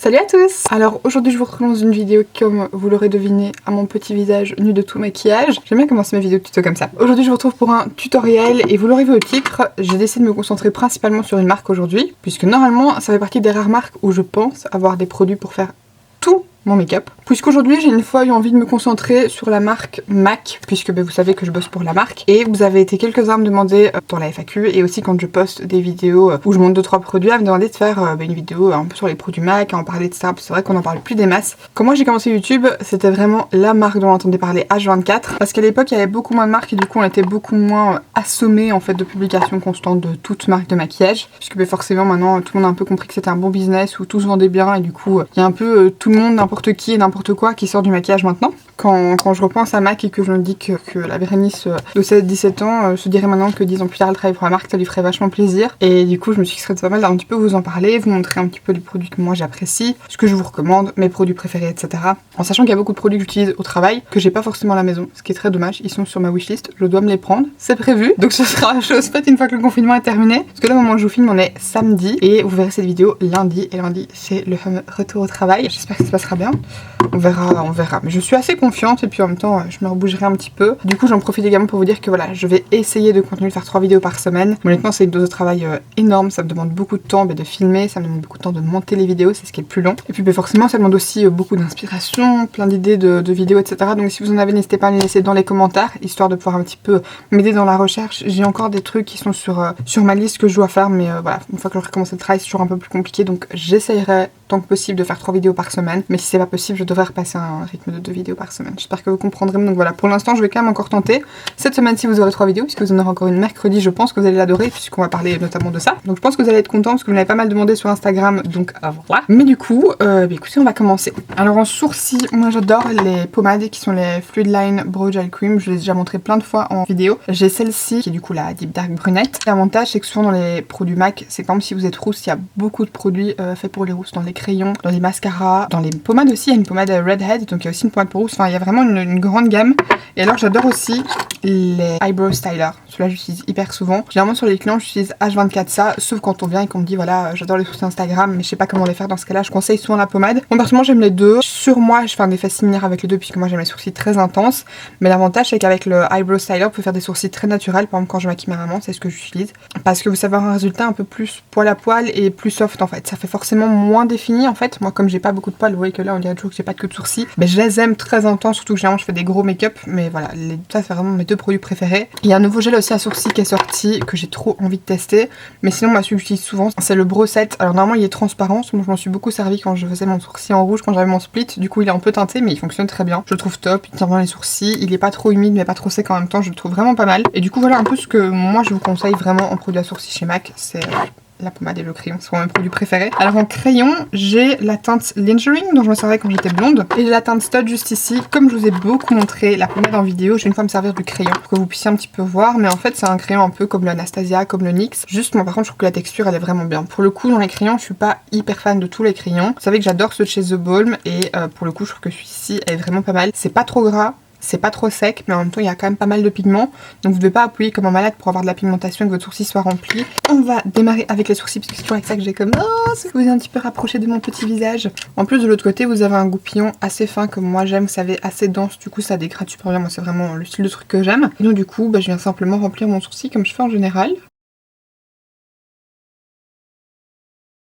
Salut à tous! Alors aujourd'hui je vous retrouve dans une vidéo comme vous l'aurez deviné à mon petit visage nu de tout maquillage. J'aime bien commencer mes vidéos tuto comme ça. Aujourd'hui je vous retrouve pour un tutoriel et vous l'aurez vu au titre, j'ai décidé de me concentrer principalement sur une marque aujourd'hui puisque normalement ça fait partie des rares marques où je pense avoir des produits pour faire tout mon make-up. Puisqu'aujourd'hui j'ai une fois eu envie de me concentrer sur la marque MAC, puisque vous savez que je bosse pour la marque, et vous avez été quelques-uns à me demander dans la FAQ et aussi quand je poste des vidéos où je montre 2-3 produits, à me demander de faire une vidéo un peu sur les produits MAC, à en parler de ça, c'est vrai qu'on en parle plus des masses. Quand moi j'ai commencé YouTube, c'était vraiment la marque dont on entendait parler H24, parce qu'à l'époque il y avait beaucoup moins de marques et du coup on était beaucoup moins assommés en fait de publications constantes de toutes marques de maquillage, puisque forcément maintenant tout le monde a un peu compris que c'était un bon business où tout se vendait bien et du coup il y a un peu tout le monde, n'importe qui et n'importe quoi qui sort du maquillage maintenant. Quand je repense à MAC et que je me dis que la Bérénice de 17 ans se dirait maintenant que 10 ans plus tard elle travaille pour la marque, ça lui ferait vachement plaisir. Et du coup je me suis dit que ce serait pas mal d'un petit peu vous en parler, vous montrer un petit peu les produits que moi j'apprécie, ce que je vous recommande, mes produits préférés, etc. En sachant qu'il y a beaucoup de produits que j'utilise au travail, que j'ai pas forcément à la maison, ce qui est très dommage, ils sont sur ma wishlist, je dois me les prendre, c'est prévu. Donc ce sera chose faite une fois que le confinement est terminé. Parce que là au moment où je vous filme on est samedi et vous verrez cette vidéo lundi, et lundi c'est le fameux retour au travail. J'espère que ça se passera bien. On verra. Mais je suis assez confiante et puis en même temps je me rebougerai un petit peu. Du coup j'en profite également pour vous dire que voilà, je vais essayer de continuer de faire 3 vidéos par semaine. Mais honnêtement c'est une dose de travail énorme, ça me demande beaucoup de temps de filmer, ça me demande beaucoup de temps de monter les vidéos, c'est ce qui est le plus long. Et puis forcément ça demande aussi beaucoup d'inspiration, plein d'idées de vidéos, etc. Donc si vous en avez, n'hésitez pas à les laisser dans les commentaires, histoire de pouvoir un petit peu m'aider dans la recherche. J'ai encore des trucs qui sont sur ma liste que je dois faire, mais voilà, une fois que j'aurai commencé le travail c'est toujours un peu plus compliqué, donc j'essayerai tant que possible de faire 3 vidéos par semaine. Mais si c'est pas possible, je devrais repasser à un rythme de 2 vidéos par semaine. J'espère que vous comprendrez. Donc voilà, pour l'instant je vais quand même encore tenter. Cette semaine-ci vous aurez 3 vidéos, puisque vous en aurez encore une mercredi, je pense que vous allez l'adorer, puisqu'on va parler notamment de ça. Donc je pense que vous allez être contents, parce que vous m'avez pas mal demandé sur Instagram, donc voilà. Mais du coup, écoutez, on va commencer. Alors en sourcils, moi j'adore les pommades qui sont les Fluid Line Brow Gel Cream. Je les ai déjà montré plein de fois en vidéo. J'ai celle-ci, qui est du coup la Deep Dark Brunette. L'avantage c'est que souvent dans les produits MAC, c'est comme si vous êtes rousse, il y a beaucoup de produits faits pour les rousses, dans les crayons, dans les mascaras, dans les pommades aussi. Il y a une pommade Redhead, donc il y a aussi une pommade pour rousse. Enfin, il y a vraiment une grande gamme. Et alors j'adore aussi les Eyebrow Styler. Ceux-là j'utilise hyper souvent. Généralement sur les clients j'utilise H24 ça, sauf quand on vient et qu'on me dit voilà j'adore les sourcils Instagram mais je sais pas comment les faire. Dans ce cas-là je conseille souvent la pommade. Moi personnellement j'aime les deux. Sur moi je fais un effet similaire avec les deux puisque moi j'aime les sourcils très intenses. Mais l'avantage c'est qu'avec le Eyebrow Styler vous pouvez faire des sourcils très naturels. Par exemple quand je maquille ma maman c'est ce que j'utilise. Parce que vous savez avoir un résultat un peu plus poil à poil et plus soft en fait. Ça fait forcément moins défini en fait. Moi comme j'ai pas beaucoup de poils, vous voyez que là on dirait toujours que j'ai pas que de sourcils. Mais je les aime très intenses, surtout que généralement je fais des gros make-up. Mais voilà, ça c'est vraiment mes 2 produits préférés. Il y a un nouveau gel aussi à sourcils qui est sorti que j'ai trop envie de tester. Mais sinon moi celui que j'utilise souvent c'est le Brow Set. Alors normalement il est transparent, donc je m'en suis beaucoup servi quand je faisais mon sourcil en rouge, quand j'avais mon split. Du coup il est un peu teinté mais il fonctionne très bien. Je le trouve top, il tient bien les sourcils. Il est pas trop humide mais pas trop sec en même temps, je le trouve vraiment pas mal. Et du coup voilà un peu ce que moi je vous conseille vraiment en produit à sourcils chez MAC. C'est la pommade et le crayon, c'est mon produit préféré. Alors en crayon, j'ai la teinte Lingering dont je me servais quand j'étais blonde. Et j'ai la teinte Stud juste ici. Comme je vous ai beaucoup montré la pommade en vidéo, je vais une fois me servir du crayon pour que vous puissiez un petit peu voir. Mais en fait c'est un crayon un peu comme le Anastasia, comme le NYX. Juste moi par contre je trouve que la texture elle est vraiment bien. Pour le coup dans les crayons, je suis pas hyper fan de tous les crayons. Vous savez que j'adore ceux de chez The Balm et pour le coup je trouve que celui-ci est vraiment pas mal. C'est pas trop gras. C'est pas trop sec, mais en même temps il y a quand même pas mal de pigments. Donc vous devez pas appuyer comme un malade pour avoir de la pigmentation et que votre sourcil soit rempli. On va démarrer avec les sourcils, parce que c'est toujours avec ça que j'ai comme oh, c'est que vous êtes un petit peu rapproché de mon petit visage. En plus de l'autre côté vous avez un goupillon assez fin comme moi j'aime, vous savez, assez dense. Du coup ça dégrade super bien, moi c'est vraiment le style de truc que j'aime. Et donc du coup je viens simplement remplir mon sourcil comme je fais en général.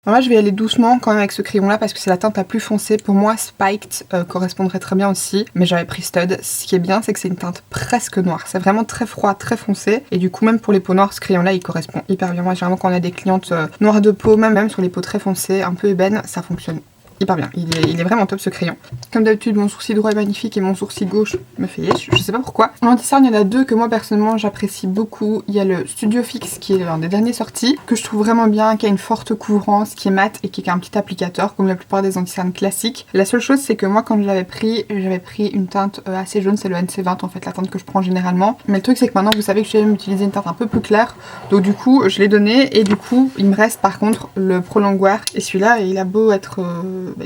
Alors là je vais y aller doucement quand même avec ce crayon là parce que c'est la teinte la plus foncée. Pour moi Spiked correspondrait très bien aussi, mais j'avais pris Stud. Ce qui est bien c'est que c'est une teinte presque noire, c'est vraiment très froid, très foncé. Et du coup même pour les peaux noires ce crayon là il correspond hyper bien. Moi généralement quand on a des clientes noires de peau, même sur les peaux très foncées, un peu ébènes, ça fonctionne hyper bien, il est vraiment top ce crayon. Comme d'habitude mon sourcil droit est magnifique et mon sourcil gauche me fait yesh, je sais pas pourquoi. En anti-cerne il y en a 2 que moi personnellement j'apprécie beaucoup. Il y a le Studio Fix qui est l'un des derniers sortis, que je trouve vraiment bien, qui a une forte couvrance, qui est mat et qui a un petit applicateur comme la plupart des anti-cernes classiques. La seule chose c'est que moi quand je l'avais pris, j'avais pris une teinte assez jaune, c'est le NC20 en fait, la teinte que je prends généralement. Mais le truc c'est que maintenant vous savez que j'aime utiliser une teinte un peu plus claire, donc du coup je l'ai donné et du coup il me reste par contre le Pro Longwear et celui-là il a beau être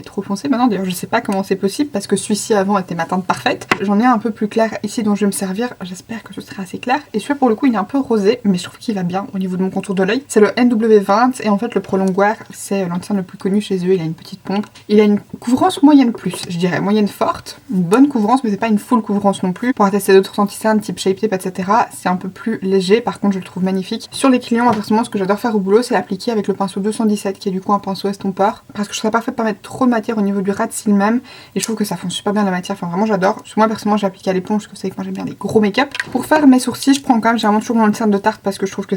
trop foncé maintenant. D'ailleurs je sais pas comment c'est possible parce que celui-ci avant était ma teinte parfaite. J'en ai un peu plus clair ici dont je vais me servir, j'espère que ce sera assez clair. Et celui-là pour le coup il est un peu rosé mais je trouve qu'il va bien au niveau de mon contour de l'œil. C'est le NW20 et en fait le prolongoir c'est l'antenne le plus connu chez eux, il a une petite pompe. Il a une couvrance moyenne plus, je dirais moyenne forte, une bonne couvrance mais c'est pas une full couvrance non plus. Pour tester d'autres anti-cernes type Shape Tape etc, c'est un peu plus léger, par contre je le trouve magnifique. Sur les clients, moi personnellement ce que j'adore faire au boulot c'est l'appliquer avec le pinceau 217 qui est du coup un pinceau estompeur, parce que je serais pas faite pas mettre trop de matière au niveau du ras de cils même, et je trouve que ça fond super bien la matière, enfin vraiment j'adore. Parce que moi personnellement j'ai appliqué à l'éponge, parce que vous savez que moi j'aime bien les gros make-up. Pour faire mes sourcils je prends quand même généralement toujours mon anti-cerne de Tarte parce que je trouve que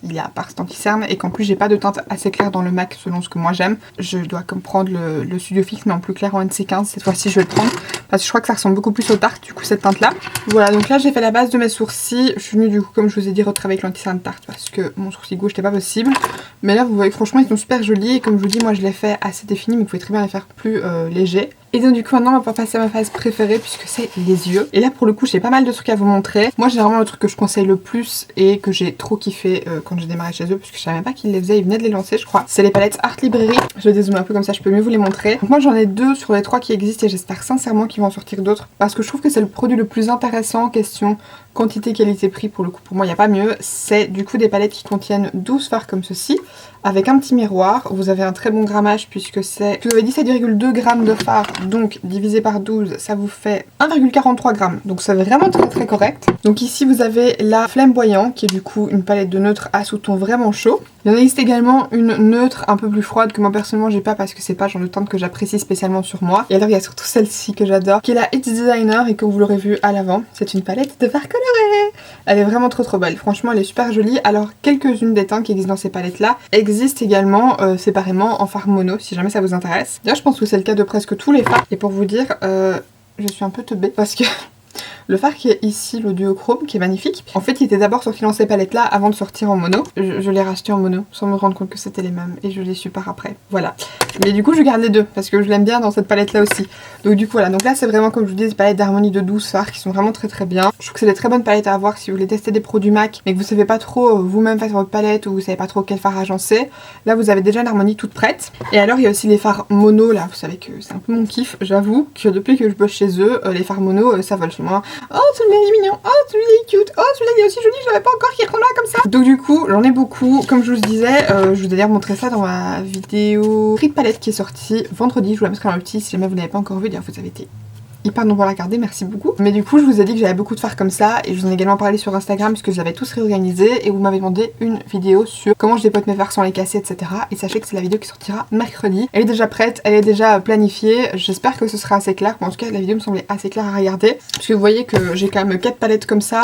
il est à part cet anti-cerne et qu'en plus j'ai pas de teinte assez claire dans le MAC selon ce que moi j'aime. Je dois comme prendre le Studio Fix mais en plus clair en NC15, cette fois-ci je vais le prendre parce que je crois que ça ressemble beaucoup plus au Tarte du coup cette teinte là. Voilà, donc là j'ai fait la base de mes sourcils, je suis venue du coup comme je vous ai dit retravailler avec l'anti-cerne de Tarte parce que mon sourcil gauche n'était pas possible. Mais là vous voyez franchement ils sont super jolis et comme je vous dis moi je les fais assez définis mais vous pouvez très bien les faire plus légers. Et donc du coup maintenant on va passer à ma phase préférée puisque c'est les yeux. Et là pour le coup j'ai pas mal de trucs à vous montrer. Moi généralement le truc que je conseille le plus et que j'ai trop kiffé quand j'ai démarré chez eux, puisque je savais même pas qu'ils les faisaient, ils venaient de les lancer je crois. C'est les palettes Art Librairie. Je vais dézoomer un peu comme ça je peux mieux vous les montrer. Donc moi j'en ai 2 sur les 3 qui existent et j'espère sincèrement qu'ils vont en sortir d'autres. Parce que je trouve que c'est le produit le plus intéressant en question quantité, qualité, prix. Pour le coup pour moi il n'y a pas mieux. C'est du coup des palettes qui contiennent 12 fards comme ceci. Avec un petit miroir, vous avez un très bon grammage puisque c'est... Vous avez 17,2 grammes de fard, donc divisé par 12, ça vous fait 1,43 grammes. Donc c'est vraiment très correct. Donc ici vous avez la Flamboyant, qui est du coup une palette de neutre à sous-ton vraiment chaud. Il y en existe également une neutre un peu plus froide que moi personnellement j'ai pas parce que c'est pas le genre de teinte que j'apprécie spécialement sur moi. Et alors il y a surtout celle-ci que j'adore, qui est la It's Designer et que vous l'aurez vu à l'avant. C'est une palette de fard coloré. Elle est vraiment trop belle. Franchement elle est super jolie. Alors quelques-unes des teintes qui existent dans ces palettes là existent également séparément en fard mono si jamais ça vous intéresse. D'ailleurs je pense que c'est le cas de presque tous les fards. Et pour vous dire, je suis un peu teubée parce que... Le fard qui est ici, le duochrome, qui est magnifique. En fait, il était d'abord sorti dans ces palettes-là avant de sortir en mono. Je l'ai racheté en mono sans me rendre compte que c'était les mêmes et je l'ai su par après. Voilà. Mais du coup, je garde les deux parce que je l'aime bien dans cette palette-là aussi. Donc du coup, voilà. Donc là, c'est vraiment, comme je vous dis, des palettes d'harmonie de 12 fards qui sont vraiment très bien. Je trouve que c'est des très bonnes palettes à avoir si vous voulez tester des produits MAC mais que vous savez pas trop vous-même faire votre palette ou vous savez pas trop quel fard agencer. Là, vous avez déjà une harmonie toute prête. Et alors, il y a aussi les fards mono. Là, vous savez que c'est un peu mon kiff. J'avoue que depuis que je bosse chez eux, les fards mono, ça vole chez moi. Oh, celui-là il est mignon, oh celui-là il est cute, oh celui-là il est aussi joli, je l'avais pas encore qui ressemble là comme ça. Donc du coup, j'en ai beaucoup, comme je vous disais, je vous ai d'ailleurs montré ça dans ma vidéo prix de palette qui est sortie vendredi, je vous la mettrai dans le petit si jamais vous n'avez pas encore vu, d'ailleurs vous avez été hyper nombreux à la regarder, merci beaucoup. Mais du coup je vous ai dit que j'avais beaucoup de fards comme ça et je vous en ai également parlé sur Instagram puisque je les avais tous réorganisés et vous m'avez demandé une vidéo sur comment je dépote mes fards sans les casser etc. Et sachez que c'est la vidéo qui sortira mercredi. Elle est déjà prête, elle est déjà planifiée, j'espère que ce sera assez clair, en tout cas la vidéo me semblait assez claire à regarder puisque vous voyez que j'ai quand même 4 palettes comme ça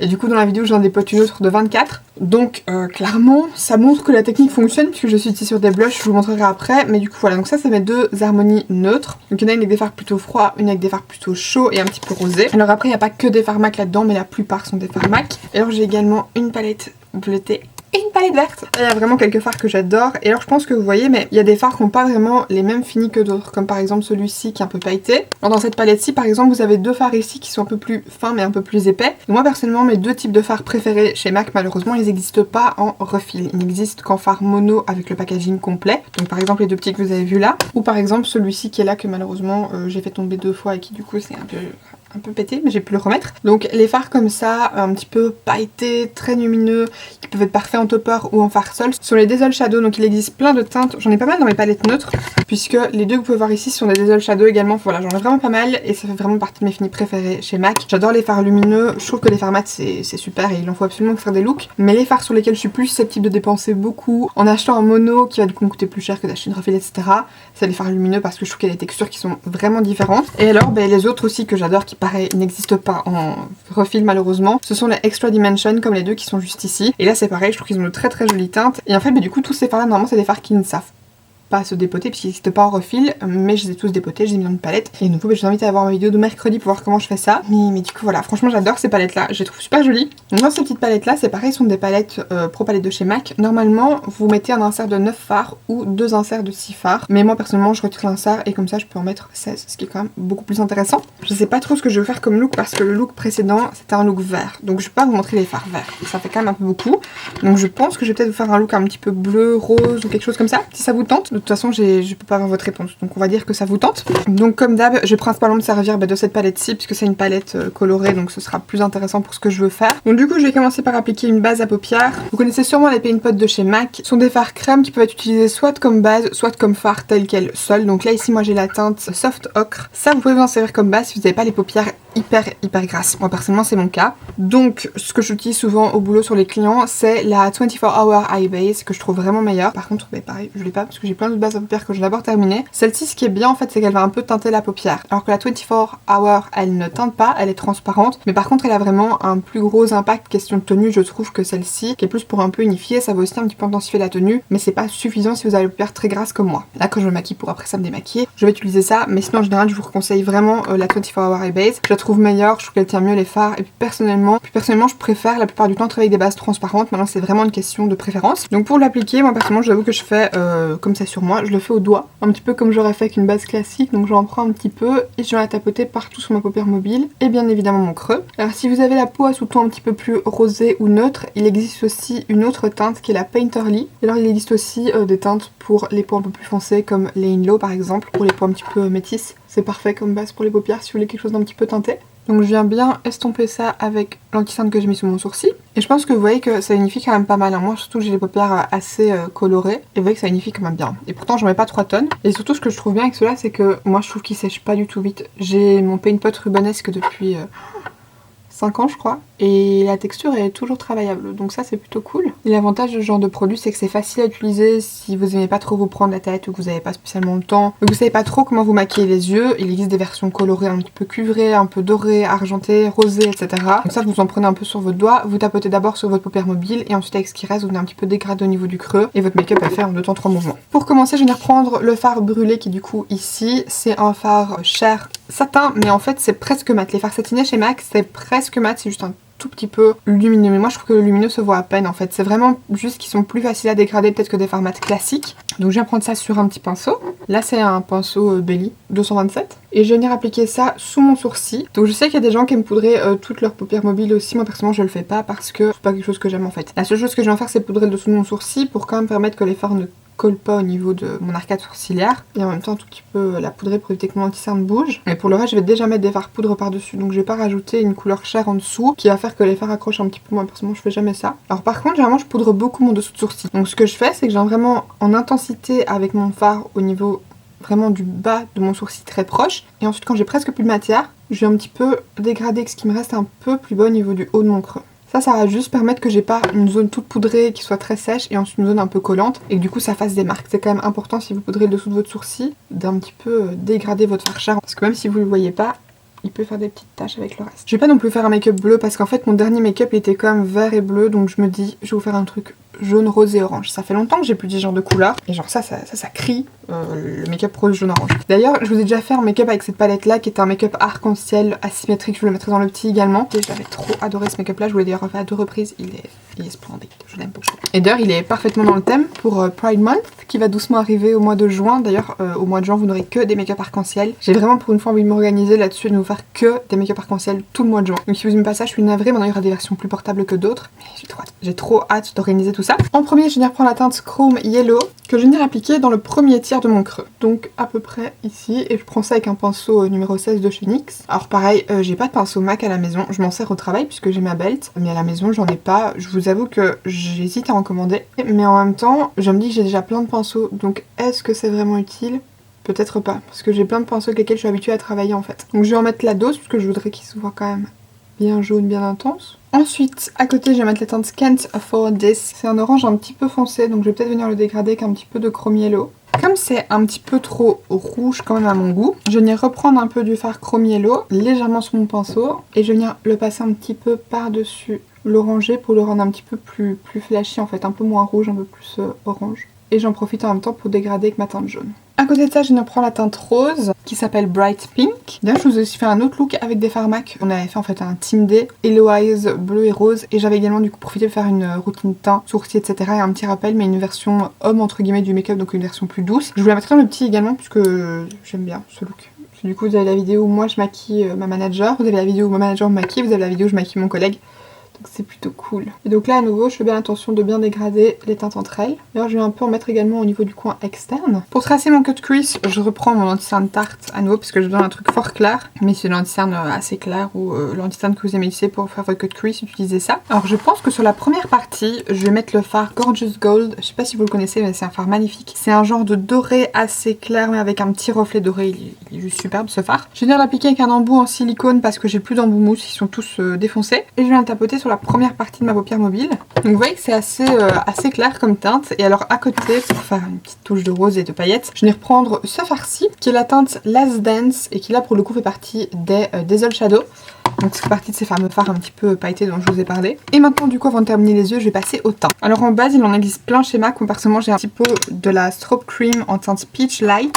et du coup dans la vidéo j'en dépote une autre de 24. Donc clairement ça montre que la technique fonctionne puisque je suis ici sur des blushs, je vous montrerai après. Mais du coup voilà, donc ça c'est mes 2 harmonies neutres. Donc il y en a une avec des fards plutôt froids, une avec des fards plutôt chaud et un petit peu rosé. Alors après il n'y a pas que des fards MAC là-dedans mais la plupart sont des fards MAC. Et alors j'ai également une palette bleutée et une palette verte. Il y a vraiment quelques fards que j'adore. Et alors je pense que vous voyez, mais il y a des fards qui n'ont pas vraiment les mêmes finis que d'autres. Comme par exemple celui-ci qui est un peu pailleté. Alors dans cette palette-ci par exemple vous avez 2 fards ici qui sont un peu plus fins mais un peu plus épais. Et moi personnellement mes 2 types de fards préférés chez MAC malheureusement ils n'existent pas en refil. Ils n'existent qu'en fard mono avec le packaging complet. Donc par exemple les 2 petits que vous avez vus là. Ou par exemple celui-ci qui est là que malheureusement j'ai fait tomber 2 fois et qui du coup c'est un peu pété mais j'ai pu le remettre. Donc les fards comme ça, un petit peu pailletés, très lumineux, qui peuvent être parfaits en topper ou en fard sol, sont les Diesel Shadow. Donc il existe plein de teintes, j'en ai pas mal dans mes palettes neutres puisque les 2 que vous pouvez voir ici sont des Diesel Shadow également. Voilà, j'en ai vraiment pas mal et ça fait vraiment partie de mes finis préférés chez MAC. J'adore les fards lumineux, je trouve que les fards mat c'est super et il en faut absolument pour faire des looks. Mais les fards sur lesquels je suis plus susceptible de dépenser beaucoup en achetant un mono qui va du coup me coûter plus cher que d'acheter une refil etc, c'est les fards lumineux parce que je trouve qu'il y a des textures qui sont vraiment différentes. Et alors les autres aussi que j'adore qui pareil n'existent pas en refil malheureusement, ce sont les Extra Dimension comme les 2 qui sont juste ici. Et là c'est pareil, je trouve qu'ils ont de très jolies teintes. Et en fait du coup tous ces fards là normalement c'est des fards qui ne savent pas se dépoter puisqu'ils n'existent pas en refil, mais je les ai tous dépotés, je les ai mis dans une palette. Et du coup je vous invite à voir ma vidéo de mercredi pour voir comment je fais ça. Mais du coup voilà, franchement j'adore ces palettes là, je les trouve super jolies. Donc dans ces petites palettes là, c'est pareil, ce sont des palettes Pro Palette de chez MAC. Normalement vous mettez un insert de 9 fards ou 2 inserts de 6 fards. Mais moi personnellement je retire l'insert et comme ça je peux en mettre 16, ce qui est quand même beaucoup plus intéressant. Je sais pas trop ce que je veux faire comme look parce que le look précédent c'était un look vert. Donc je vais pas vous montrer les fards verts, ça fait quand même un peu beaucoup. Donc je pense que je vais peut-être vous faire un look un petit peu bleu, rose ou quelque chose comme ça, si ça vous tente. De toute façon, je peux pas avoir votre réponse, donc on va dire que ça vous tente. Donc comme d'hab, je vais principalement me servir de cette palette-ci, puisque c'est une palette colorée, donc ce sera plus intéressant pour ce que je veux faire. Donc du coup, je vais commencer par appliquer une base à paupières. Vous connaissez sûrement les Paint Pot de chez MAC. Ce sont des fards crème qui peuvent être utilisés soit comme base, soit comme fard tel quel seul. Donc là, ici, moi j'ai la teinte Soft Ocre. Ça, vous pouvez vous en servir comme base si vous n'avez pas les paupières hyper grasses. Moi personnellement c'est mon cas. Donc ce que j'utilise souvent au boulot sur les clients, c'est la 24 Hour Eye Base que je trouve vraiment meilleure. Par contre pareil, je l'ai pas parce que j'ai plein d'autres bases à paupières que j'ai d'abord terminées. Celle-ci, ce qui est bien en fait, c'est qu'elle va un peu teinter la paupière, alors que la 24 Hour elle ne teinte pas, elle est transparente, mais par contre elle a vraiment un plus gros impact question de tenue. Je trouve que celle-ci, qui est plus pour un peu unifier, ça va aussi un petit peu intensifier la tenue, mais c'est pas suffisant si vous avez les paupières très grasses comme moi. Là quand je me maquille pour après ça me démaquiller, je vais utiliser ça, mais sinon en général je vous conseille vraiment la 24 Hour Eye Base. Je la trouve meilleure, je trouve qu'elle tient mieux les fards, et puis personnellement je préfère la plupart du temps travailler avec des bases transparentes. Maintenant c'est vraiment une question de préférence. Donc pour l'appliquer, moi personnellement j'avoue que je fais comme ça sur moi, je le fais au doigt, un petit peu comme j'aurais fait avec une base classique. Donc j'en prends un petit peu et je viens la tapoter partout sur ma paupière mobile et bien évidemment mon creux. Alors si vous avez la peau à sous-ton un petit peu plus rosé ou neutre, il existe aussi une autre teinte qui est la Painterly. Et alors il existe aussi des teintes pour les peaux un peu plus foncées comme les Inlow par exemple, pour les peaux un petit peu métisses. C'est parfait comme base pour les paupières si vous voulez quelque chose d'un petit peu teinté. Donc je viens bien estomper ça avec l'anti-cerne que j'ai mis sous mon sourcil. Et je pense que vous voyez que ça unifie quand même pas mal. Moi surtout j'ai les paupières assez colorées. Et vous voyez que ça unifie quand même bien. Et pourtant j'en mets pas 3 tonnes. Et surtout ce que je trouve bien avec cela, c'est que moi je trouve qu'il sèche pas du tout vite. J'ai mon Paint Pot rubanesque depuis 5 ans je crois, et la texture est toujours travaillable, donc ça c'est plutôt cool. Et l'avantage de ce genre de produit, c'est que c'est facile à utiliser si vous aimez pas trop vous prendre la tête ou que vous n'avez pas spécialement le temps, ou que vous savez pas trop comment vous maquiller les yeux. Il existe des versions colorées un petit peu cuivrées, un peu dorées, argentées, rosées, etc. Donc ça vous en prenez un peu sur votre doigt, vous tapotez d'abord sur votre paupière mobile et ensuite avec ce qui reste vous venez un petit peu dégrader au niveau du creux et votre make-up est fait en 2 temps 3 mouvements. Pour commencer, je vais reprendre le fard brûlé qui est du coup ici, c'est un fard Cher satin, mais en fait c'est presque mat. Les fards satinés chez MAC c'est presque mat, c'est juste un tout petit peu lumineux, mais moi je trouve que le lumineux se voit à peine en fait. C'est vraiment juste qu'ils sont plus faciles à dégrader peut-être que des fards mat classiques. Donc je viens prendre ça sur un petit pinceau. Là c'est un pinceau Belly 227 et je vais venir appliquer ça sous mon sourcil. Donc je sais qu'il y a des gens qui aiment poudrer toutes leurs paupières mobiles aussi. Moi personnellement je le fais pas parce que c'est pas quelque chose que j'aime en fait. La seule chose que je viens faire c'est poudrer le dessous de mon sourcil pour quand même permettre que les fards ne colle pas au niveau de mon arcade sourcilière et en même temps un tout petit peu la poudrer pour éviter que mon anti-cerne bouge. Et pour le reste je vais déjà mettre des fards poudre par dessus, donc je vais pas rajouter une couleur chair en dessous qui va faire que les fards accrochent un petit peu. Moi personnellement je fais jamais ça. Alors par contre généralement je poudre beaucoup mon dessous de sourcil, donc ce que je fais c'est que j'ai vraiment en intensité avec mon fard au niveau vraiment du bas de mon sourcil très proche, et ensuite quand j'ai presque plus de matière je vais un petit peu dégrader ce qui me reste un peu plus bas au niveau du haut de mon creux. Ça va juste permettre que j'ai pas une zone toute poudrée qui soit très sèche et ensuite une zone un peu collante et que du coup ça fasse des marques. C'est quand même important si vous poudrez le dessous de votre sourcil d'un petit peu dégrader votre fard Cher, parce que même si vous le voyez pas, il peut faire des petites taches avec le reste. Je vais pas non plus faire un make-up bleu parce qu'en fait mon dernier make-up il était quand même vert et bleu, donc je me dis je vais vous faire un truc jaune, rose et orange. Ça fait longtemps que j'ai plus dit ce genre de couleur et genre ça crie le make-up rose, jaune, orange. D'ailleurs je vous ai déjà fait un make-up avec cette palette là qui était un make-up arc-en-ciel asymétrique, je vous le mettrai dans le petit également. Et j'avais trop adoré ce make-up là, je vous l'ai d'ailleurs refait à 2 reprises, il est splendide, je l'aime beaucoup. Et d'ailleurs il est parfaitement dans le thème pour Pride Month qui va doucement arriver au mois de juin. D'ailleurs au mois de juin vous n'aurez que des make-up arc-en-ciel. J'ai vraiment pour une fois envie de m'organiser là-dessus et de vous faire que des make-up arc-en-ciel tout le mois de juin. Donc si vous aimez pas ça, je suis navrée, maintenant il y aura des versions plus portables que d'autres. Mais j'ai trop hâte d'organiser tout ça. En premier je viens reprendre la teinte Chrome Yellow que je viens appliquer dans le premier tiers de mon creux. Donc à peu près ici, et je prends ça avec un pinceau numéro 16 de chez NYX. Alors pareil, j'ai pas de pinceau MAC à la maison, je m'en sers au travail puisque j'ai ma belt, mais à la maison j'en ai pas. Je vous avoue que j'hésite à en commander, mais en même temps je me dis que j'ai déjà plein de pinceaux, donc est-ce que c'est vraiment utile? Peut-être pas, parce que j'ai plein de pinceaux avec lesquels je suis habituée à travailler en fait. Donc je vais en mettre la dose, parce que je voudrais qu'il se voit quand même bien jaune, bien intense. Ensuite, à côté, je vais mettre la teinte Can't Afford This. C'est un orange un petit peu foncé, donc je vais peut-être venir le dégrader avec un petit peu de Chrome Yellow. Comme c'est un petit peu trop rouge quand même à mon goût, je vais venir reprendre un peu du fard Chrome Yellow, légèrement sur mon pinceau, et je vais venir le passer un petit peu par-dessus l'orangé pour le rendre un petit peu plus flashy en fait, un peu moins rouge, un peu plus orange. Et j'en profite en même temps pour dégrader avec ma teinte jaune. À côté de ça, je viens prendre la teinte rose qui s'appelle Bright Pink. D'ailleurs, je vous ai aussi fait un autre look avec des fards MAC. On avait fait en fait un team day, Hello Eyes bleu et rose. Et j'avais également du coup profité de faire une routine teint, sourcil, etc. Et un petit rappel, mais une version homme entre guillemets du make-up, donc une version plus douce. Je vous la mettrai dans le petit également puisque j'aime bien ce look. Du coup, vous avez la vidéo où moi je maquille ma manager, vous avez la vidéo où ma manager me maquille, vous avez la vidéo où je maquille mon collègue. Donc c'est plutôt cool. Et donc là à nouveau je fais bien attention de bien dégrader les teintes entre elles. D'ailleurs je vais un peu en mettre également au niveau du coin externe. Pour tracer mon cut crease, je reprends mon anti-cerne Tarte à nouveau parce que j'ai besoin d'un truc fort clair. Mais c'est l'anti-cerne assez clair ou l'anti-cerne que vous aimez utiliser pour faire votre cut crease, utilisez ça. Alors je pense que sur la première partie, je vais mettre le fard Gorgeous Gold. Je sais pas si vous le connaissez mais c'est un fard magnifique. C'est un genre de doré assez clair mais avec un petit reflet doré. Il est juste superbe ce fard. Je vais venir l'appliquer avec un embout en silicone parce que j'ai plus d'embout mousse, ils sont tous défoncés. Et je viens le tapoter sur la première partie de ma paupière mobile. Donc vous voyez que c'est assez clair comme teinte. Et alors à côté, pour faire une petite touche de rose et de paillettes, je vais reprendre ce fard-ci qui est la teinte Last Dance et qui là pour le coup fait partie des Dazzle Shadow. Donc c'est partie de ces fameux fards un petit peu pailletés dont je vous ai parlé. Et maintenant du coup avant de terminer les yeux je vais passer au teint. Alors en base il en existe plein chez MAC. Moi personnellement j'ai un petit pot de la Strobe Cream en teinte Peach Light.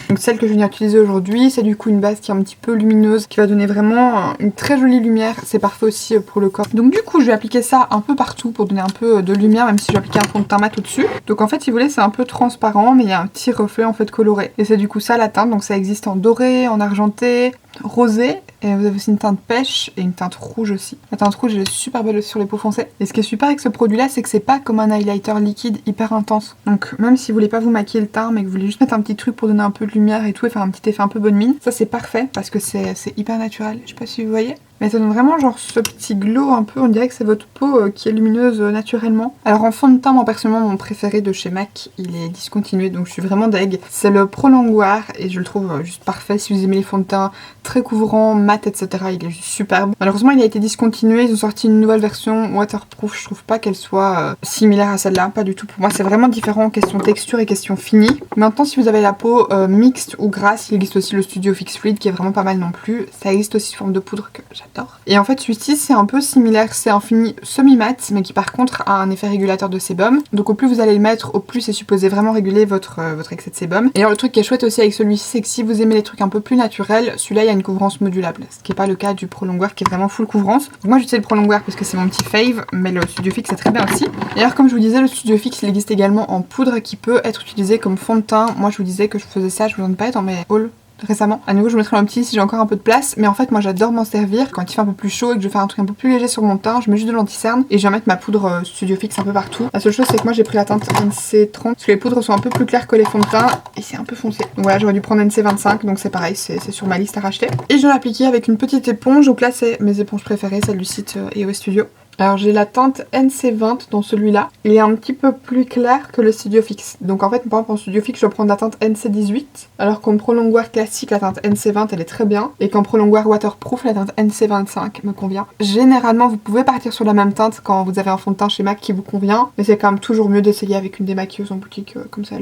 Donc celle que je viens d'utiliser aujourd'hui, c'est du coup une base qui est un petit peu lumineuse, qui va donner vraiment une très jolie lumière. C'est parfait aussi pour le corps. Donc du coup je vais appliquer ça un peu partout pour donner un peu de lumière, même si je vais appliquer un fond de teint mat au-dessus. Donc en fait si vous voulez c'est un peu transparent mais il y a un petit reflet en fait coloré. Et c'est du coup ça la teinte, donc ça existe en doré, en argenté, rosé. Et vous avez aussi une teinte pêche et une teinte rouge aussi. La teinte rouge elle est super belle aussi sur les peaux foncées. Et ce qui est super avec ce produit là c'est que c'est pas comme un highlighter liquide hyper intense. Donc même si vous voulez pas vous maquiller le teint mais que vous voulez juste mettre un petit truc pour donner un peu de lumière et tout et faire un petit effet un peu bonne mine, ça c'est parfait parce que c'est hyper naturel. Je sais pas si vous voyez. Mais ça donne vraiment genre ce petit glow un peu, on dirait que c'est votre peau qui est lumineuse naturellement. Alors en fond de teint, moi personnellement mon préféré de chez MAC, il est discontinué donc je suis vraiment deg. C'est le Pro Longwear et je le trouve juste parfait si vous aimez les fonds de teint très couvrants, mat etc. Il est juste superbe. Malheureusement il a été discontinué, ils ont sorti une nouvelle version waterproof, je trouve pas qu'elle soit similaire à celle-là, pas du tout. Pour moi c'est vraiment différent question texture et question fini. Maintenant si vous avez la peau mixte ou grasse, il existe aussi le Studio Fix Fluid qui est vraiment pas mal non plus. Ça existe aussi sous forme de poudre que j'adore. Et en fait celui-ci c'est un peu similaire, c'est un fini semi-mat mais qui par contre a un effet régulateur de sébum. Donc au plus vous allez le mettre, au plus c'est supposé vraiment réguler votre excès de sébum. Et alors le truc qui est chouette aussi avec celui-ci c'est que si vous aimez les trucs un peu plus naturels, celui-là il y a une couvrance modulable. Ce qui n'est pas le cas du Pro Longwear qui est vraiment full couvrance. Donc moi j'utilise le Pro Longwear parce que c'est mon petit fave, mais le Studio Fix c'est très bien aussi. Et alors comme je vous disais le Studio Fix il existe également en poudre qui peut être utilisé comme fond de teint. Moi je vous disais que je faisais ça, je vous en ai pas dans mes hauls récemment. À nouveau je mettrai un petit si j'ai encore un peu de place, mais en fait moi j'adore m'en servir quand il fait un peu plus chaud et que je veux faire un truc un peu plus léger sur mon teint. Je mets juste de l'anti-cerne et je vais mettre ma poudre Studio Fix un peu partout. La seule chose c'est que moi j'ai pris la teinte NC30 parce que les poudres sont un peu plus claires que les fonds de teint et c'est un peu foncé. Donc voilà, j'aurais dû prendre NC25 donc c'est pareil, c'est sur ma liste à racheter. Et je vais l'appliquer avec une petite éponge. Donc là c'est mes éponges préférées, celle du site EOS Studio. Alors j'ai la teinte NC20 dans celui-là. Il est un petit peu plus clair que le Studio Fix. Donc en fait par exemple en Studio Fix je vais prendre la teinte NC18. Alors qu'en Pro Longwear classique la teinte NC20 elle est très bien. Et qu'en Pro Longwear waterproof la teinte NC25 me convient. Généralement vous pouvez partir sur la même teinte quand vous avez un fond de teint chez MAC qui vous convient. Mais c'est quand même toujours mieux d'essayer avec une démaquilleuse en boutique. Comme ça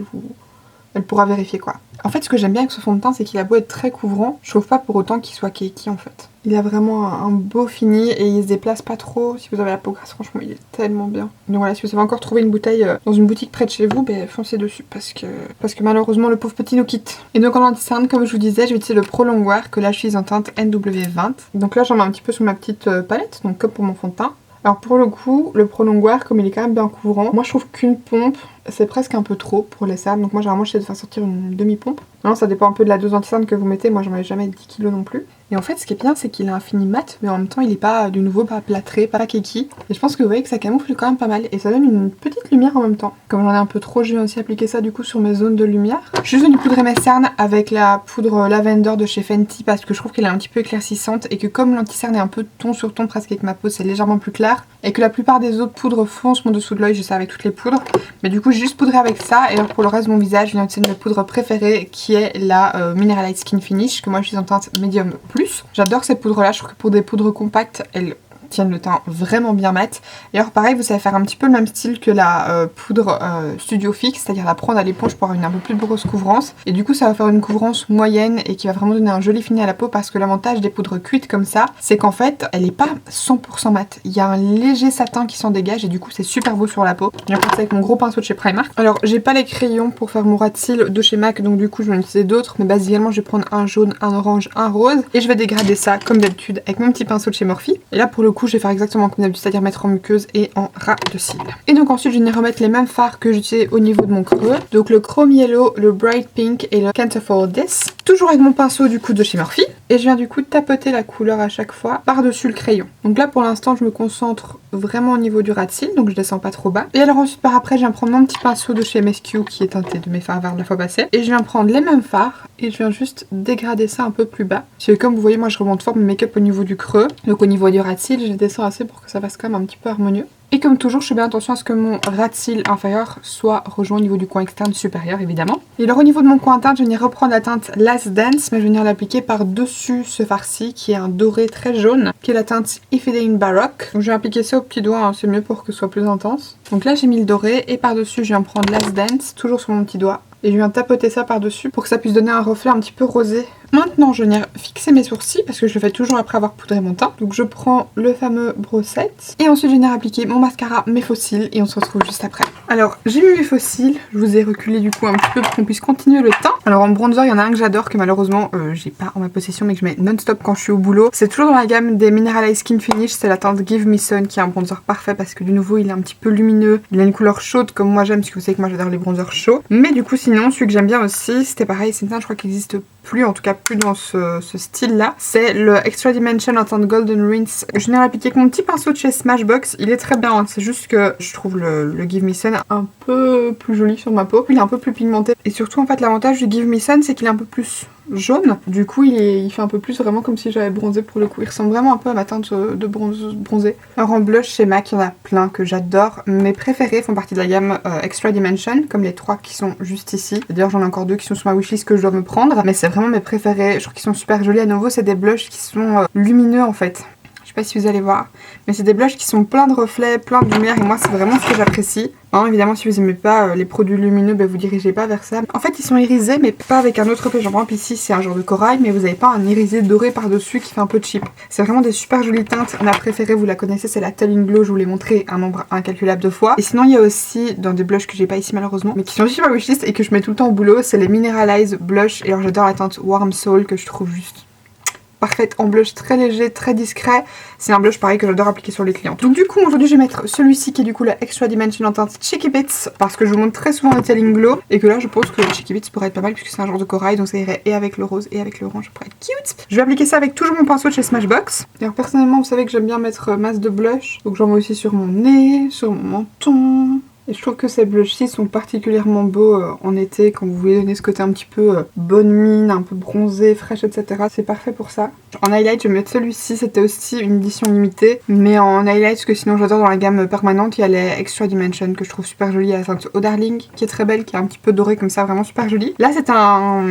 elle pourra vérifier quoi. En fait ce que j'aime bien avec ce fond de teint c'est qu'il a beau être très couvrant, je trouve pas pour autant qu'il soit cakey en fait. Il a vraiment un beau fini et il se déplace pas trop. Si vous avez la peau grasse franchement il est tellement bien. Donc voilà, si vous avez encore trouvé une bouteille dans une boutique près de chez vous, ben foncez dessus parce que malheureusement le pauvre petit nous quitte. Et donc en anti-cerne comme je vous disais je vais utiliser le Pro Longwear que là je suis en teinte NW20. Donc là j'en mets un petit peu sur ma petite palette, donc comme pour mon fond de teint. Alors pour le coup, le Pro Longwear, comme il est quand même bien couvrant, moi je trouve qu'une pompe, c'est presque un peu trop pour les cernes. Donc moi généralement j'essaie de faire sortir une demi-pompe. Non, ça dépend un peu de la dose anti-cerne que vous mettez, moi j'en mets jamais 10 kg non plus. Et en fait ce qui est bien c'est qu'il a un fini mat, mais en même temps il est pas de nouveau pas plâtré, pas keki. Et je pense que vous voyez que ça camoufle quand même pas mal. Et ça donne une petite lumière en même temps. Comme j'en ai un peu trop, je vais aussi appliquer ça du coup sur mes zones de lumière. Je suis venue poudrer mes cernes avec la poudre Lavender de chez Fenty parce que je trouve qu'elle est un petit peu éclaircissante. Et que comme l'anti-cerne est un peu ton sur ton presque avec ma peau, c'est légèrement plus clair. Et que la plupart des autres poudres foncent mon dessous de l'œil, je sais avec toutes les poudres. Mais du coup j'ai juste poudré avec ça. Et alors pour le reste de mon visage, je viens utiliser ma poudre préférée qui est la Mineralite Skin Finish que moi je suis en teinte Medium Plus. J'adore ces poudres là, je trouve que pour des poudres compactes, elles tiennent le teint vraiment bien mat. Et alors pareil, vous savez faire un petit peu le même style que la poudre Studio Fix, c'est-à-dire la prendre à l'éponge pour avoir une un peu plus grosse couvrance. Et du coup ça va faire une couvrance moyenne et qui va vraiment donner un joli fini à la peau parce que l'avantage des poudres cuites comme ça, c'est qu'en fait elle est pas 100% mat. Il y a un léger satin qui s'en dégage et du coup c'est super beau sur la peau. Je vais faire ça avec mon gros pinceau de chez Primark. Alors j'ai pas les crayons pour faire mon ras de cils de chez MAC donc du coup je vais en utiliser d'autres, mais basiquement je vais prendre un jaune, un orange, un rose et je vais dégrader ça comme d'habitude avec mon petit pinceau de chez Morphe. Et là pour le coup je vais faire exactement comme d'habitude, c'est-à-dire mettre en muqueuse et en ras de cils. Et donc ensuite je vais venir remettre les mêmes fards que j'utilisais au niveau de mon creux. Donc le Chrome Yellow, le Bright Pink et le Can't Afford This. Toujours avec mon pinceau du coup de chez Morphe. Et je viens du coup tapoter la couleur à chaque fois par-dessus le crayon. Donc là pour l'instant je me concentre vraiment au niveau du ras de cils, donc je descends pas trop bas. Et alors ensuite par après je viens prendre mon petit pinceau de chez MSQ qui est teinté de mes fards verts de la fois passée. Et je viens prendre les mêmes fards et je viens juste dégrader ça un peu plus bas. Parce que comme vous voyez moi je remonte fort mon make-up au niveau du creux. Donc au niveau du ras de cils je descends assez pour que ça fasse quand même un petit peu harmonieux. Et comme toujours, je fais bien attention à ce que mon ras de cils inférieur soit rejoint au niveau du coin externe supérieur, évidemment. Et alors au niveau de mon coin interne, je vais venir reprendre la teinte Last Dance, mais je vais venir l'appliquer par-dessus ce fard-ci, qui est un doré très jaune, qui est la teinte Ifedain Baroque. Donc je vais appliquer ça au petit doigt, hein, c'est mieux pour que ce soit plus intense. Donc là j'ai mis le doré, et par-dessus je viens prendre Last Dance, toujours sur mon petit doigt. Et je viens tapoter ça par-dessus pour que ça puisse donner un reflet un petit peu rosé. Maintenant, je vais venir fixer mes sourcils parce que je le fais toujours après avoir poudré mon teint. Donc je prends le fameux brossette. Et ensuite, je vais venir appliquer mon mascara, mes faux cils. Et on se retrouve juste après. Alors, j'ai mis mes faux cils. Je vous ai reculé du coup un petit peu pour qu'on puisse continuer le teint. Alors en bronzer, il y en a un que j'adore que malheureusement, j'ai pas en ma possession mais que je mets non-stop quand je suis au boulot. C'est toujours dans la gamme des Mineralized Skin Finish. C'est la teinte Give Me Sun qui est un bronzer parfait parce que de nouveau, il est un petit peu lumineux. Il a une couleur chaude comme moi j'aime parce que vous savez que moi j'adore les bronzers chauds. Mais du coup, sinon, celui que j'aime bien aussi, c'était pareil. C'est une teinte, je crois qu'il existe plus, en tout cas plus dans ce style là, c'est le Extra Dimension en teinte Golden Rinse. Je viens l'appliquer avec mon petit pinceau de chez Smashbox, il est très bien, hein. C'est juste que je trouve le Give Me Sun un peu plus joli sur ma peau, il est un peu plus pigmenté et surtout en fait l'avantage du Give Me Sun c'est qu'il est un peu plus jaune, du coup il fait un peu plus vraiment comme si j'avais bronzé pour le coup, il ressemble vraiment un peu à ma teinte de bronzé. Alors en blush chez MAC il y en a plein que j'adore, mes préférés font partie de la gamme Extra Dimension, comme les 3 qui sont juste ici, d'ailleurs j'en ai encore 2 qui sont sur ma wishlist que je dois me prendre, mais c'est vraiment mes préférés, je trouve qu'ils sont super jolis. À nouveau c'est des blushs qui sont lumineux en fait. Je sais pas si vous allez voir, mais c'est des blushs qui sont pleins de reflets, plein de lumière et moi c'est vraiment ce que j'apprécie. Hein, évidemment si vous aimez pas les produits lumineux, vous dirigez pas vers ça. En fait ils sont irisés mais pas avec un autre reflet. Genre par exemple ici c'est un genre de corail mais vous avez pas un irisé doré par dessus qui fait un peu cheap. C'est vraiment des super jolies teintes. Ma préférée vous la connaissez, c'est la Telling Glow, je vous l'ai montré un nombre incalculable de fois. Et sinon il y a aussi dans des blushs que j'ai pas ici malheureusement mais qui sont aussi sur ma wishlist et que je mets tout le temps au boulot, c'est les Mineralize Blush. Et alors j'adore la teinte Warm Soul que je trouve juste parfaite en blush très léger, très discret. C'est un blush pareil que j'adore appliquer sur les clientes. Donc du coup aujourd'hui je vais mettre celui-ci qui est du coup la Extra Dimension en teinte Cheeky Bits parce que je vous montre très souvent le Telling Glow et que là je pense que le Cheeky Bits pourrait être pas mal puisque c'est un genre de corail donc ça irait et avec le rose et avec l'orange pour être cute. Je vais appliquer ça avec toujours mon pinceau de chez Smashbox. Alors personnellement vous savez que j'aime bien mettre masse de blush donc j'en mets aussi sur mon nez, sur mon menton. Et je trouve que ces blushs-ci sont particulièrement beaux en été quand vous voulez donner ce côté un petit peu bonne mine, un peu bronzé, fraîche, etc. C'est parfait pour ça. En highlight, je vais mettre celui-ci. C'était aussi une édition limitée. Mais en highlight, parce que sinon j'adore dans la gamme permanente, il y a les Extra Dimension que je trouve super jolie. Il y a la teinte Oh Darling qui est très belle, qui est un petit peu dorée comme ça, vraiment super jolie. Là, c'est un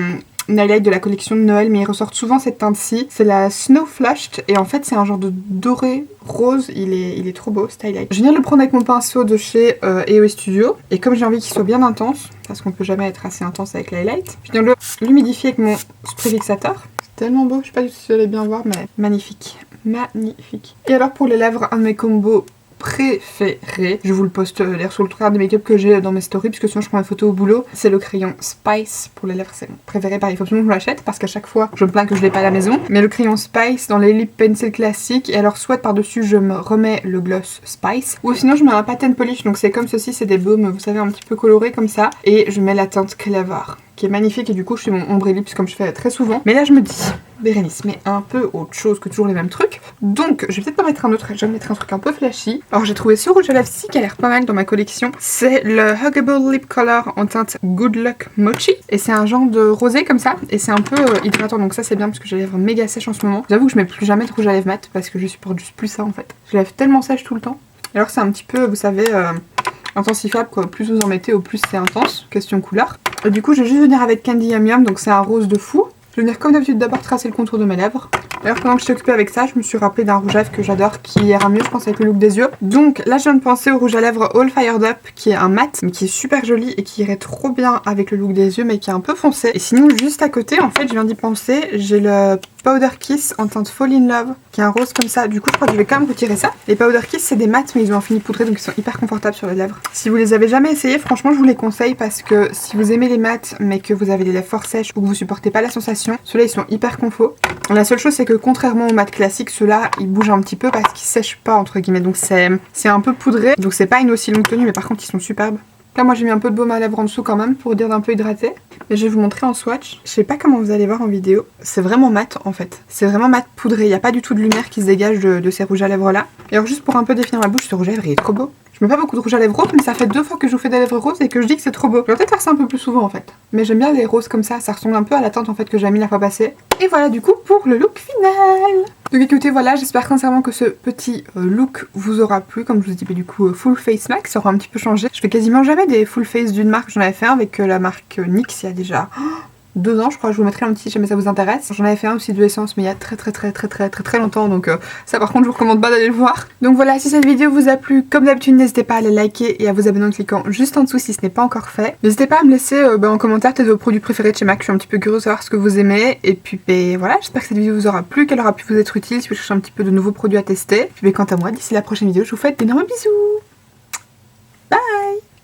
highlight de la collection de Noël, mais il ressort souvent cette teinte-ci. C'est la Snow Flushed et en fait c'est un genre de doré rose, il est trop beau cet highlight. Je viens de le prendre avec mon pinceau de chez EO Studio et comme j'ai envie qu'il soit bien intense, parce qu'on peut jamais être assez intense avec l'highlight, je viens de l'humidifier avec mon spray fixateur. C'est tellement beau, je sais pas si vous allez bien voir, mais magnifique, magnifique. Et alors pour les lèvres, un de mes combos préféré, je vous le poste l'air sur le travers des make-up que j'ai dans mes stories puisque sinon je prends ma photo au boulot, c'est le crayon Spice pour les lèvres, c'est mon préféré, pareil il faut absolument que je l'achète parce qu'à chaque fois je me plains que je l'ai pas à la maison, mais le crayon Spice dans les lip pencil classiques et alors soit par dessus je me remets le gloss Spice ou sinon je mets un pattern polish, donc c'est comme ceci, c'est des baumes vous savez un petit peu colorés comme ça et je mets la teinte Clever qui est magnifique et du coup je fais mon ombre et lips comme je fais très souvent, mais là je me dis Bérénice, mais un peu autre chose que toujours les mêmes trucs. Donc je vais peut-être pas mettre un autre, je vais mettre un truc un peu flashy. Alors j'ai trouvé ce rouge à lèvres-ci qui a l'air pas mal dans ma collection. C'est le Huggable Lip Color en teinte Good Luck Mochi. Et c'est un genre de rosé comme ça. Et c'est un peu hydratant, donc ça c'est bien parce que j'ai les lèvres méga sèches en ce moment. J'avoue que je mets plus jamais de rouge à lèvres mat parce que je supporte juste plus ça en fait. Je lève tellement sèche tout le temps. Alors c'est un petit peu, vous savez, intensifiable quoi. Plus vous en mettez au plus c'est intense, question couleur. Et du coup je vais juste venir avec Candy Yum Yum, donc c'est un rose de fou. Je vais venir comme d'habitude d'abord tracer le contour de mes lèvres. D'ailleurs pendant que je suis occupée avec ça, je me suis rappelé d'un rouge à lèvres que j'adore qui ira mieux je pense avec le look des yeux. Donc là je viens de penser au rouge à lèvres All Fired Up qui est un mat mais qui est super joli et qui irait trop bien avec le look des yeux mais qui est un peu foncé. Et sinon juste à côté en fait je viens d'y penser, j'ai le Powder Kiss en teinte Fall in Love qui est un rose comme ça. Du coup je crois que je vais quand même retirer ça. Les Powder Kiss c'est des mats mais ils ont un fini poudré donc ils sont hyper confortables sur les lèvres. Si vous les avez jamais essayés franchement je vous les conseille parce que si vous aimez les mats mais que vous avez les lèvres fort sèches ou que vous supportez pas la sensation, ceux-là ils sont hyper confo. La seule chose c'est que contrairement aux mats classiques, ceux-là ils bougent un petit peu parce qu'ils sèchent pas entre guillemets donc c'est un peu poudré donc c'est pas une aussi longue tenue mais par contre ils sont superbes. Là moi j'ai mis un peu de baume à lèvres en dessous quand même pour dire d'un peu hydraté. Mais je vais vous montrer en swatch. Je sais pas comment vous allez voir en vidéo. C'est vraiment mat en fait. C'est vraiment mat poudré. Il n'y a pas du tout de lumière qui se dégage de ces rouges à lèvres là. Et alors juste pour un peu définir ma bouche, ce rouge à lèvres il est trop beau. Je mets pas beaucoup de rouge à lèvres rose, mais ça fait 2 fois que je vous fais des lèvres roses et que je dis que c'est trop beau. Je vais peut-être faire ça un peu plus souvent en fait. Mais j'aime bien les roses comme ça ressemble un peu à la teinte en fait que j'ai mis la fois passée. Et voilà du coup pour le look final. Donc écoutez voilà, j'espère sincèrement que ce petit look vous aura plu. Comme je vous ai dit, du coup full face max, ça aura un petit peu changé. Je fais quasiment jamais des full face d'une marque, j'en avais fait un avec la marque NYX il y a déjà 2 ans je crois, je vous mettrai un petit si jamais ça vous intéresse. J'en avais fait un aussi de Essence mais il y a très longtemps donc ça par contre je vous recommande pas d'aller le voir. Donc voilà, si cette vidéo vous a plu, comme d'habitude n'hésitez pas à la liker et à vous abonner en cliquant juste en dessous si ce n'est pas encore fait. N'hésitez pas à me laisser en commentaire peut-être vos produits préférés de chez MAC, je suis un petit peu curieuse de savoir ce que vous aimez. Et puis voilà, j'espère que cette vidéo vous aura plu, qu'elle aura pu vous être utile si vous cherchez un petit peu de nouveaux produits à tester. Et puis quant à moi, d'ici la prochaine vidéo, je vous fais d'énormes bisous.